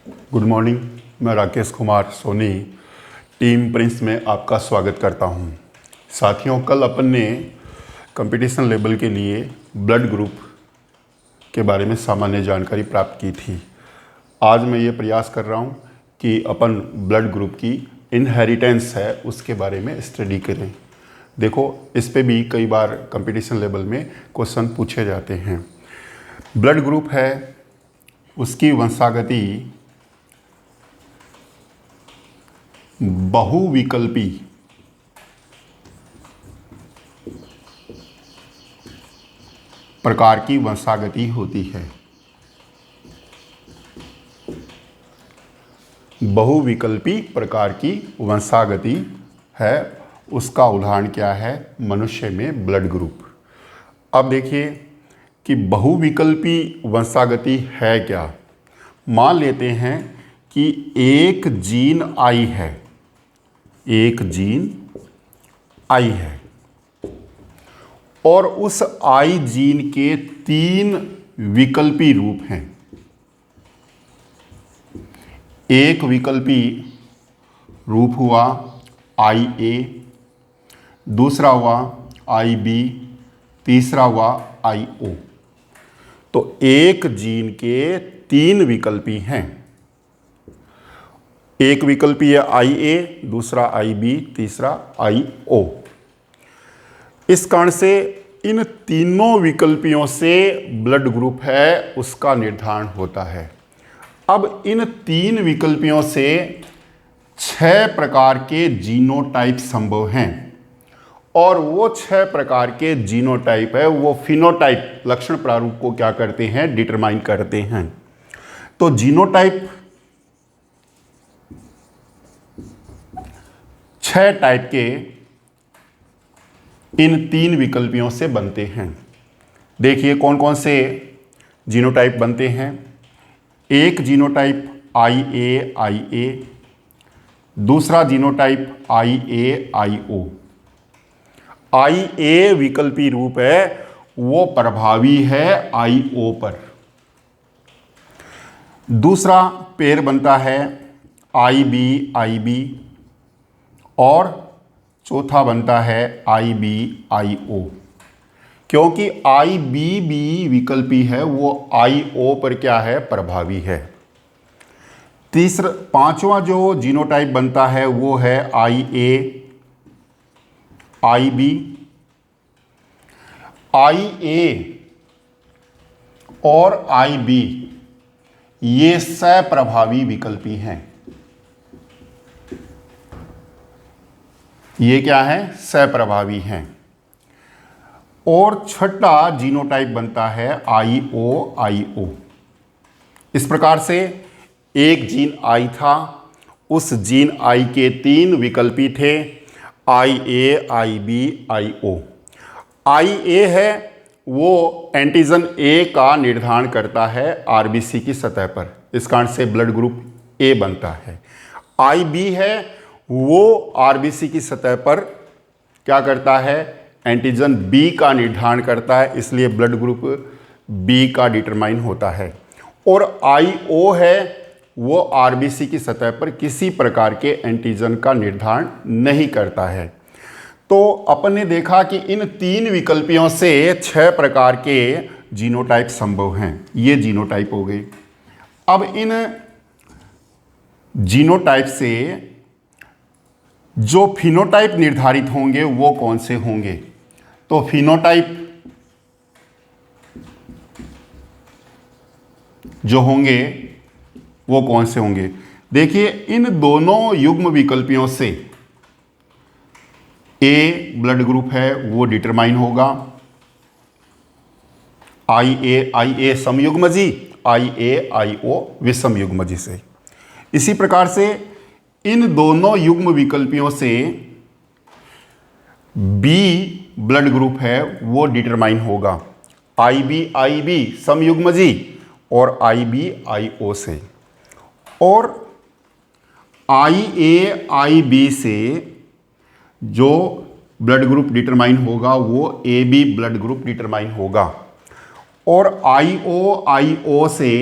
Good morning. मैं Rakesh Kumar Soni team Prince में आपका स्वागत करता हूं। साथियों, कल अपन ने कंपटीशन लेवल के लिए ब्लड ग्रुप के बारे में सामान्य जानकारी प्राप्त की थी। आज मैं ये प्रयास कर रहा हूं कि अपन ब्लड ग्रुप की इनहेरिटेंस है उसके बारे में स्टडी करें। देखो, इस पे भी कई बार कंपटीशन लेवल में क्वेश्चन पूछे जाते हैं। ब्लड ग्रुप है, उसकी वंशागति बहुविकल्पी प्रकार की वंशागति होती है। बहुविकल्पी प्रकार की वंशागति है, उसका उदाहरण क्या है? मनुष्य में ब्लड ग्रुप। अब देखिए कि बहुविकल्पी वंशागति है क्या। मान लेते हैं कि एक जीन आई है, एक जीन आई है और उस आई जीन के 3 विकल्पी रूप हैं। एक विकल्पी रूप हुआ आई ए, दूसरा हुआ आई बी, तीसरा हुआ आई ओ। तो एक जीन के 3 विकल्पी हैं। एक विकल्पी है आई ए, दूसरा आई बी, तीसरा आई ओ। इस कारण से इन तीनों विकल्पियों से ब्लड ग्रुप है उसका निर्धारण होता है। अब इन 3 विकल्पियों से 6 प्रकार के जीनोटाइप संभव हैं और वो 6 प्रकार के जीनोटाइप है वो फिनोटाइप लक्षण प्रारूप को क्या करते हैं? डिटरमाइन करते हैं। तो जीनोटाइप 6 टाइप के इन 3 विकल्पियों से बनते हैं। देखिए कौन कौन से जीनोटाइप बनते हैं। एक जीनोटाइप आई ए, दूसरा जीनोटाइप आई ए आई ओ। आई ए विकल्पी रूप है वो प्रभावी है आई ओ पर। दूसरा पेयर बनता है आई बी और चौथा बनता है आई बी आई ओ। क्योंकि आई बी विकल्पी है वो आई ओ पर क्या है? प्रभावी है। पांचवा जो जीनोटाइप बनता है वो है आई ए आई बी। आई ए और आई बी ये सप्रभावी विकल्पी हैं। ये क्या है? सप्रभावी हैं। और छठा जीनोटाइप बनता है आई ओ। इस प्रकार से एक जीन आई था, उस जीन आई के 3 विकल्पी थे आई ए, आई बी, आई ओ। आई ए है वो एंटीजन ए का निर्धारण करता है आरबीसी की सतह पर, इस कारण से ब्लड ग्रुप ए बनता है। आई बी है वो आरबीसी की सतह पर क्या करता है? एंटीजन बी का निर्धारण करता है, इसलिए ब्लड ग्रुप बी का डिटरमाइन होता है। और आई ओ है वो आरबीसी की सतह पर किसी प्रकार के एंटीजन का निर्धारण नहीं करता है। तो अपन ने देखा कि इन 3 विकल्पियों से 6 प्रकार के जीनोटाइप संभव हैं। ये जीनोटाइप हो गए। अब इन जीनोटाइप से जो फिनोटाइप निर्धारित होंगे वो कौन से होंगे? तो फिनोटाइप जो होंगे वो कौन से होंगे? देखिए इन दोनों युग्म विकल्पियों से ए ब्लड ग्रुप है वो डिटरमाइन होगा आई ए समयुग्मजी, आई ए आई ओ विषम युग्मजी से। इसी प्रकार से इन दोनों युग्म विकल्पियों से बी ब्लड ग्रुप है वो डिटरमाइन होगा आई बी समयुग्मजी और आई बी आई ओ से। और आई ए आई बी से जो ब्लड ग्रुप डिटरमाइन होगा वो A B blood group determine होगा। और आई ओ से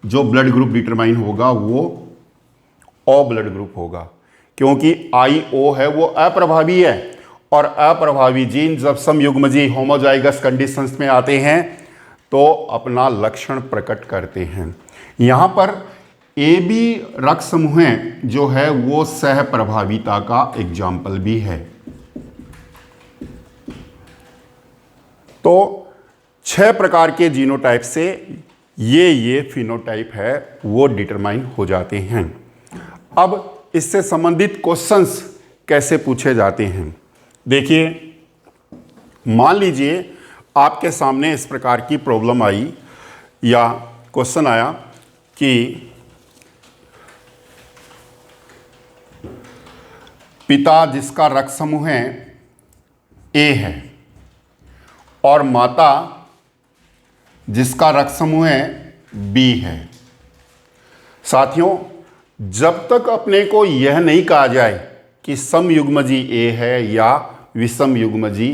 जो ब्लड ग्रुप डिटरमाइन होगा वो ओ ब्लड ग्रुप होगा, क्योंकि IO है वो अप्रभावी है, और अप्रभावी जीन जब समयुग्मजी होमोजाइगस कंडीशंस में आते हैं तो अपना लक्षण प्रकट करते हैं। यहाँ पर AB रक्त समूह जो है वो सह प्रभाविता का एग्जाम्पल भी है। तो 6 प्रकार के जीनोटाइप से ये फिनोटाइप है वो डिटरमाइन हो जाते हैं। अब इससे संबंधित क्वेश्चंस कैसे पूछे जाते हैं, देखिए, मान लीजिए आपके सामने इस प्रकार की प्रॉब्लम आई या क्वेश्चन आया कि पिता जिसका रक्त समूह A है और माता जिसका रक्त समूह B है। साथियों, जब तक अपने को यह नहीं कहा जाए कि समयुग्मजी A है या विषम युग्मजी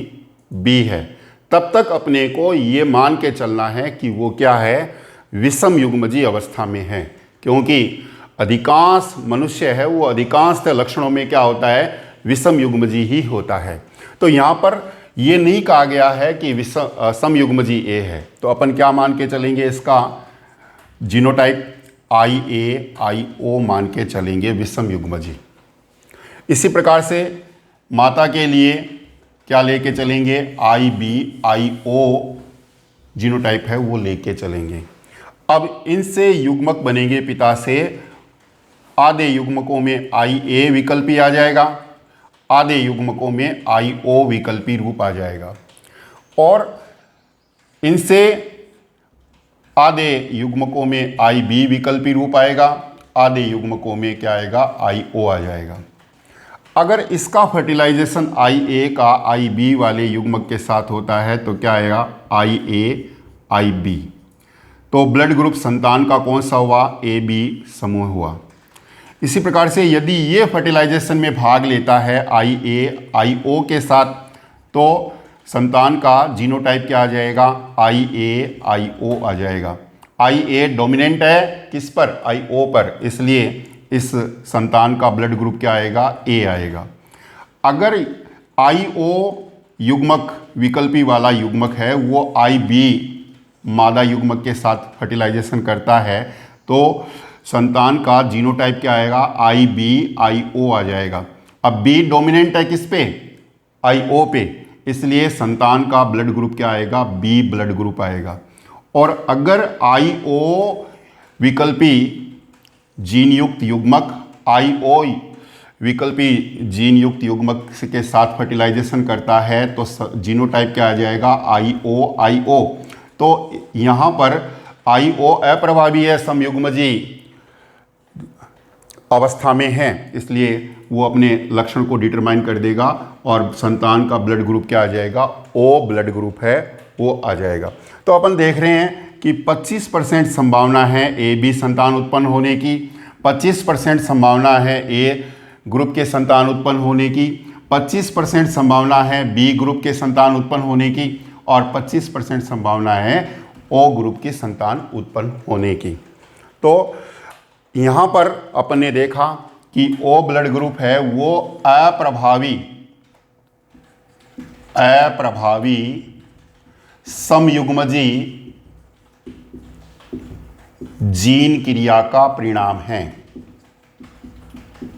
B है, तब तक अपने को ये मान के चलना है कि वो क्या है, विषम युग्मजी अवस्था में है, क्योंकि अधिकांश मनुष्य है वो अधिकांश लक्षणों में क्या होता है, विषम युग्मजी ही होता है। तो यहाँ पर ये नहीं कहा गया है कि समयुग्मजी A है, तो अपन क्या मान के चलेंगे, इसका जीनोटाइप IA-IO मान के चलेंगे, विषम युग्मजी। इसी प्रकार से माता के लिए क्या लेके चलेंगे, IB-IO जीनोटाइप है वो लेके चलेंगे। अब इनसे युग्मक बनेंगे पिता से, आधे युग्मकों में IA विकल्पी आ जाएगा, आधे युग्मकों में IO विकल्पी रूप आ जाएगा, और इनसे आधे युग्मकों में IB विकल्पी रूप आएगा, आधे युग्मकों में क्या आएगा, IO आ जाएगा। अगर इसका फर्टिलाइजेशन IA का IB वाले युग्मक के साथ होता है तो क्या आएगा, IA-IB। तो ब्लड ग्रुप संतान का कौन सा हुआ, AB समूह हुआ। इसी प्रकार से यदि ये फर्टिलाइजेशन में भाग लेता है IA-IO के साथ, तो संतान का जीनोटाइप क्या आ जाएगा, IA-IO आ जाएगा। IA डोमिनेंट है किस पर, IO पर, इसलिए इस संतान का ब्लड ग्रुप क्या आएगा, A आएगा। अगर IO युग्मक विकल्पी वाला युग्मक है वो IB मादा युग्मक के साथ फर्टिलाइजेशन करता है, तो संतान का जीनोटाइप क्या आएगा, IB-IO आ जाएगा। अब B डोमिनेंट है किस पे, IO पे, इसलिए संतान का ब्लड ग्रुप क्या आएगा, B ब्लड ग्रुप आएगा। और अगर IO विकल्पी जीन युक्त युग्मक IO विकल्पी जीन युक्त युग्मक के साथ फर्टिलाइजेशन करता है तो जीनोटाइप क्या आ जाएगा, IO-IO। तो यहाँ पर IO अप्रभावी है, समयुग्मजी अवस्था में है, इसलिए वो अपने लक्षण को डिटरमाइन कर देगा और संतान का ब्लड ग्रुप क्या आ जाएगा, O ब्लड ग्रुप है वो आ जाएगा। तो अपन देख रहे हैं कि 25% संभावना है AB संतान उत्पन्न होने की, 25% संभावना है A ग्रुप के संतान उत्पन्न होने की, 25% संभावना है B ग्रुप के संतान उत्पन्न होने की, और 25% संभावना है O ग्रुप के संतान उत्पन्न होने की। तो यहाँ पर अपन ने देखा कि O ब्लड ग्रुप है वो अप्रभावी समयुग्मजी जीन क्रिया का परिणाम है,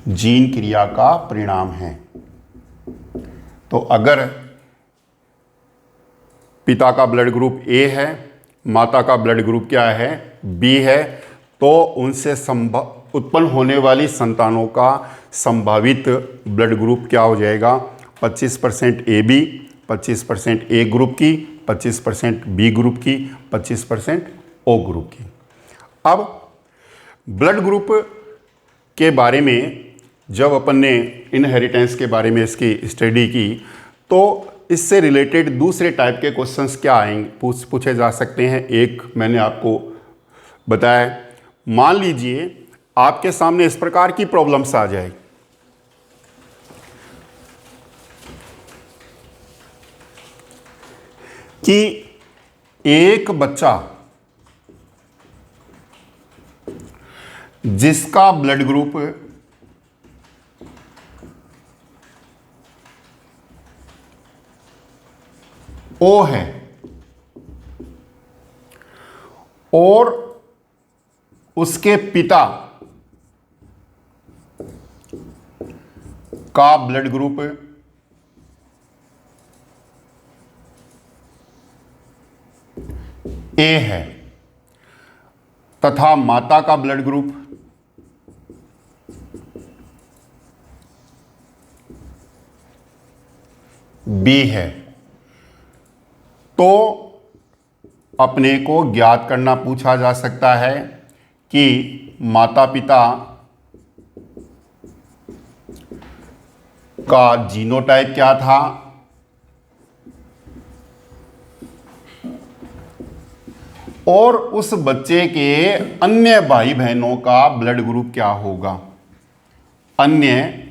जीन क्रिया का परिणाम है। तो अगर पिता का ब्लड ग्रुप A है, माता का ब्लड ग्रुप क्या है, B है, तो उनसे उत्पन्न होने वाली संतानों का संभावित ब्लड ग्रुप क्या हो जाएगा, 25% AB, 25% A ग्रुप की, 25% B ग्रुप की, 25% O ग्रुप की। अब ब्लड ग्रुप के बारे में जब अपन ने इनहेरिटेंस के बारे में इसकी स्टडी की, तो इससे रिलेटेड दूसरे टाइप के क्वेश्चंस क्या आएंगे, पूछे जा सकते हैं। एक मैंने आपको बताया, मान लीजिए आपके सामने इस प्रकार की प्रॉब्लम्स आ जाए कि एक बच्चा जिसका ब्लड ग्रुप ओ है और उसके पिता का ब्लड ग्रुप ए है तथा माता का ब्लड ग्रुप बी है, तो अपने को ज्ञात करना पूछा जा सकता है कि माता पिता का जीनोटाइप क्या था और उस बच्चे के अन्य भाई बहनों का ब्लड ग्रुप क्या होगा। अन्य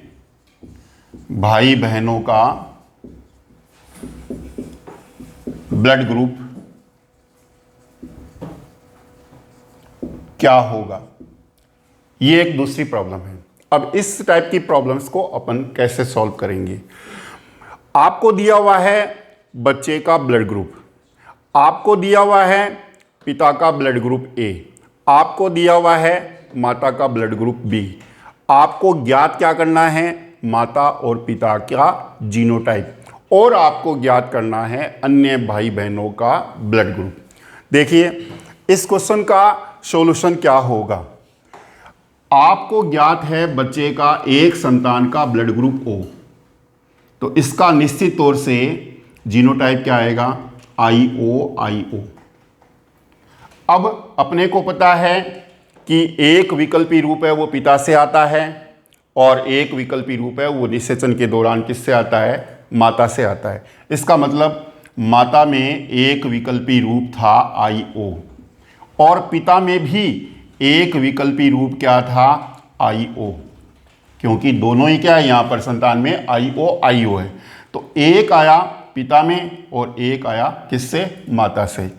भाई बहनों का ब्लड ग्रुप क्या होगा। ये एक दूसरी प्रॉब्लम है। अब इस टाइप की प्रॉब्लम्स को अपन कैसे सॉल्व करेंगे। आपको दिया हुआ है बच्चे का ब्लड ग्रुप, आपको दिया हुआ है पिता का ब्लड ग्रुप ए, आपको दिया हुआ है माता का ब्लड ग्रुप बी। आपको ज्ञात क्या करना है, माता और पिता का जीनोटाइप, और आपको ज्ञात करना है अन्य भाई बहनों का ब्लड ग्रुप। देखिए इस क्वेश्चन का सॉल्यूशन क्या होगा। आपको ज्ञात है बच्चे का एक संतान का ब्लड ग्रुप ओ, तो इसका निश्चित तौर से जीनोटाइप क्या आएगा, IO। अब अपने को पता है कि एक विकल्पी रूप है वो पिता से आता है और एक विकल्पी रूप है वो निषेचन के दौरान किससे आता है, माता से आता है। इसका मतलब माता में एक विकल्पी रूप था IO और पिता में भी एक विकल्पी रूप क्या था, IO, क्योंकि दोनों ही क्या है यहाँ पर संतान में IO है। तो एक आया पिता में और एक आया किससे, माता से।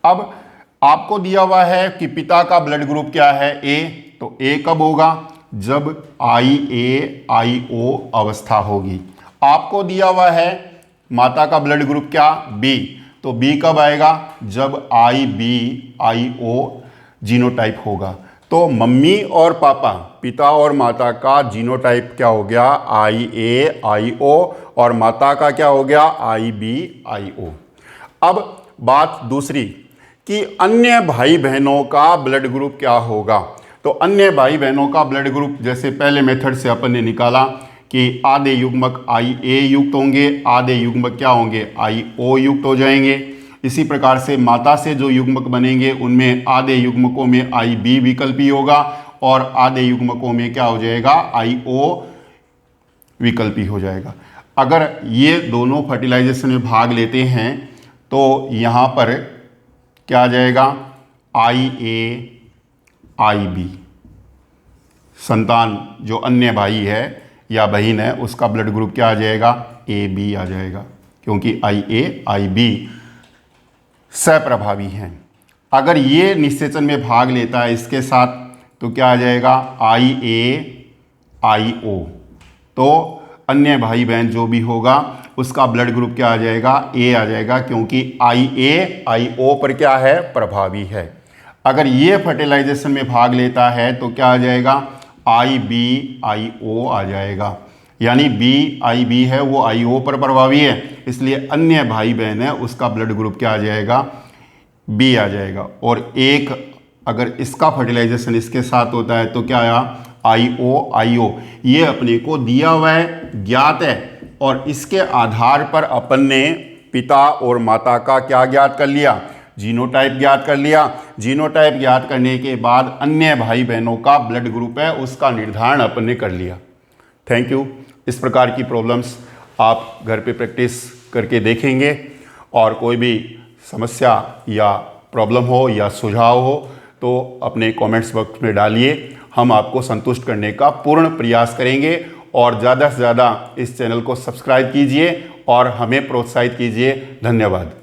अब आपको दिया हुआ है कि पिता का ब्लड ग्रुप क्या है, A, तो A कब होगा, जब IA-IO अवस्था होगी। आपको दिया हुआ है माता का ब्लड ग्रुप क्या, B, तो B कब आएगा, जब IB-IO जीनोटाइप होगा। तो मम्मी और पापा, पिता और माता का जीनोटाइप क्या हो गया, IA-IO, और माता का क्या हो गया, IB-IO। अब बात दूसरी कि अन्य भाई बहनों का ब्लड ग्रुप क्या होगा। तो अन्य भाई बहनों का ब्लड ग्रुप जैसे पहले मेथड से अपन ने निकाला कि आधे युग्मक IA युक्त होंगे, आधे युग्मक क्या होंगे, IO युक्त हो जाएंगे। इसी प्रकार से माता से जो युग्मक बनेंगे उनमें आधे युग्मकों में IB विकल्पी होगा और आधे युग्मकों में क्या हो जाएगा, IO विकल्पी हो जाएगा। अगर ये दोनों फर्टिलाइजेशन में भाग लेते हैं तो यहाँ पर क्या आ जाएगा, IA-IB, संतान जो अन्य भाई है या बहन है उसका ब्लड ग्रुप क्या आ जाएगा, AB आ जाएगा, क्योंकि IA-IB सप्रभावी हैं। अगर ये निषेचन में भाग लेता है इसके साथ तो क्या आ जाएगा, IA-IO, तो अन्य भाई बहन जो भी होगा उसका ब्लड ग्रुप क्या आ जाएगा, A आ जाएगा, क्योंकि IA-IO पर क्या है, प्रभावी है। अगर ये फर्टिलाइजेशन में भाग लेता है तो क्या आ जाएगा, IB-IO आ जाएगा, यानी B-IB है वो IO पर प्रभावी है, इसलिए अन्य भाई बहन है उसका ब्लड ग्रुप क्या आ जाएगा, B आ जाएगा। और एक अगर इसका फर्टिलाइजेशन इसके साथ होता है तो क्या आया, IO-IO। ये अपने को दिया हुआ है, ज्ञात है, और इसके आधार पर अपन ने पिता और माता का क्या ज्ञात कर लिया, जीनोटाइप ज्ञात कर लिया। जीनोटाइप ज्ञात करने के बाद अन्य भाई बहनों का ब्लड ग्रुप है उसका निर्धारण अपन ने कर लिया। Thank you. इस प्रकार की प्रॉब्लम्स आप घर पे प्रैक्टिस करके देखेंगे और कोई भी समस्या या प्रॉब्लम हो या सुझाव हो तो अपने कमेंट्स बॉक्स में डालिए, हम आपको संतुष्ट करने का पूर्ण प्रयास करेंगे। और ज़्यादा से ज़्यादा इस चैनल को सब्सक्राइब कीजिए और हमें प्रोत्साहित कीजिए। धन्यवाद।